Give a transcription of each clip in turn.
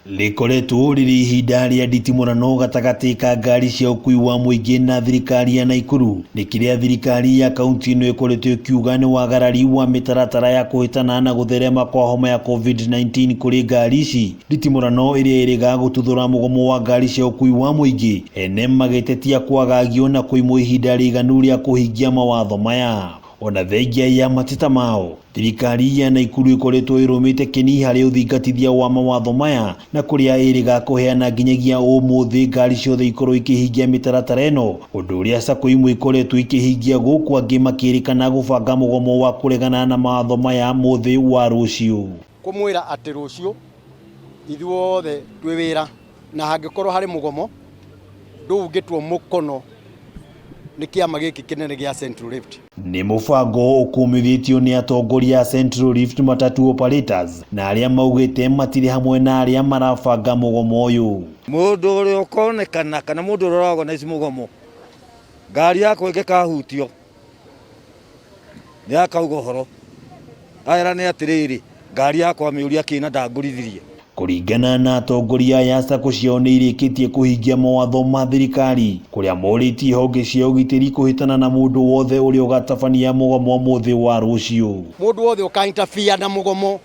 Rikoretwo riri ihinda rĩa nditimũrano gatagatĩ ka ngari cia ũkui wa mũingĩ na thirikari ya Naikuru, nĩ kĩrĩa thirikari ya kaunti ĩno ĩkoretwo ĩkiuga nĩ wagarari wa mĩtaratara ya kũhĩtana na gũtherema kwa homa ya COVID-19 kũrĩ ngari ici. Nditimũrano ĩrĩa ĩrĩga gũtuthũra mũgomo wa ngari cia ũkui wa mũingĩ, ene magĩtetia kwagagio na kũimwo ihinda rĩiganu rĩa kũhingia mawatho maya. Ona thengia ya mateta mao, thirikari ya Naikuru ĩkoretwo ĩrũmĩte kĩni harĩ ũthingatithia wa mawatho maya, na kũrĩa ĩrĩga kũheana nginyagia ũmũthĩ ngari ciothe ikorwo ikĩhingia mĩtaratara ĩno, ũndũ ũrĩa SACCO imwe ikoretwo ikĩhingia, gũkũ angĩ makĩrĩkana gũbanga mũgomo wa kũregana na mawatho maya mũthĩ wa rũciũ. Kũmwĩra atĩ rũciũ ithuothe twĩ wĩra, na hangĩkorwo harĩ mũgomo ndũngĩtwo mũkono nĩ kĩama gĩkĩ kĩnene gĩa Central Rift. Nĩ mũbango ũkũmithĩtio nĩ atongoria a Central Rift Matatu Operators, na arĩa maugĩte matirĩ hamwe na arĩa marabanga mũgomo ũyũ. Mũndũ ũrĩa ũkonekana kana mũndũ ũrĩa ũragonize mũgomo, ngari yako ĩngĩkahutio nĩ akauga ũhoro, ayera nĩ atĩrĩrĩ, ngari yakwa mĩũria kĩna ndangũrithirie. Kũringana na atongoria ya SACCO ciao nĩ irĩkĩtie kũhingia mawatho ma thirikari, kũrĩa morĩtie honge cia ũgitĩri kũhĩtana na mũndũ wothe ũrĩa ũgatabania mũgomo mũthĩ wa rũciũ. Mũndũ wothe ũka-interfere na mũgomo,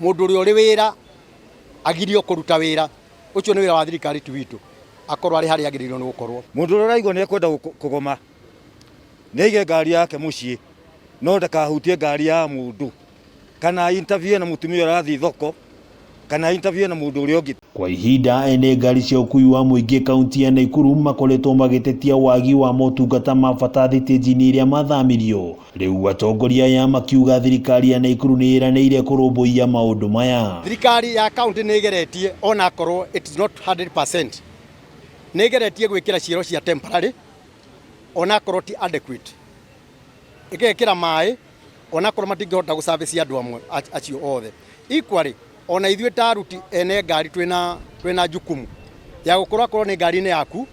mũndũ ũrĩa ũrĩ wĩra agirio kũruta wĩra, ũcio nĩ wĩra wa thirikari tu witũ, akorwo arĩ harĩa agĩrĩirwo nĩ gũkorwo. Mũndũ ũrĩa araigua nĩ ekwenda kũgoma nĩ aige ngari yake mũciĩ, no ndakahutie ngari ya mũndũ, kana interview na mũtumia ũrathiĩ thoko, kana interview na mũndũ ũrĩa ũngĩ. Kwa ihinda ene ngari cia ũkui wa mũingĩ kaunti ya Naikuru makoretwo magĩtetia wagi wa motungata ma bata thitĩnji-inĩ ĩrĩa mathamirio. Rĩu atongoria ya makiuga thirikari ya Naikuru nĩ ĩranĩire kũrũmbũiya maũndũ maya. Thirikari ya kaunti nĩ ĩgeretie, ona korwo it is not 100%, nĩ ĩgeretie gwĩkĩra ciĩro cia temporary, ona korwo ti adequate, ĩgekĩra maĩ, ona korwo matingĩhota gũcabici andũ amwe acio othe. Equally, ona ithuĩ ta aruti ene ngari twĩna jukumu ya gũkorwo akorwo nĩ ngari-inĩ yaku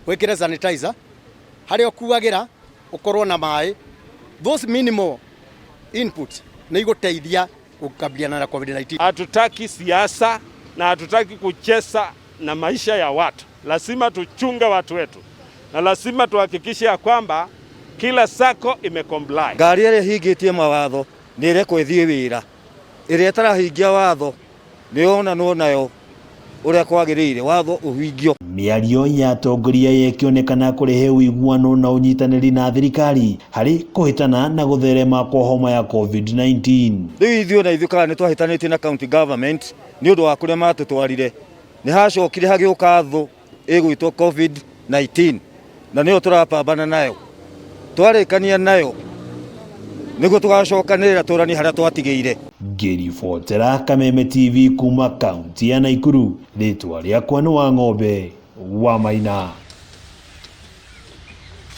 wĩkĩre sanitizer, harĩa ũkuagĩra ũkorwo na maĩ. Those minimal inputs nĩ igũteithia kukabiliana na COVID-19. Hatutaki siasa na hatutaki kucheza na maisha ya watu. Lazima tuchunge watu wetu, na lazima tuhakikishe ya kwamba kila SACCO imecomply. Ngari ĩrĩa hingĩtie mawatho nĩ ĩrekwo ĩthiĩ wĩra, ĩrĩa ĩtarahingia watho nĩ yonanwo nayo ũrĩa kwagĩrĩire, watho ũhingio. Mĩario ya atongoria yakĩonekana kũrehe ũiguano na ũnyitanĩri na thirikari harĩ kũhĩtana na gũtherema kwa homa ya COVID-19. Rĩu ithuĩ na ithuĩ kana nĩ twahĩtanĩtie na county government nĩ ũndũ wa kũrĩa matũtwarire, nĩ hacokire hagĩũka thũ ĩgwĩtwo COVID-19, na nĩyo tũrapambana nayo, twarĩkania nayo nĩguo tũgacokanĩrĩra tũrani harĩa twatigĩire. Ngĩribotera Kameme TV kuma kaunti ya Naikuru, rĩtwa rĩakwa nĩ Wang'ombe wa Maina.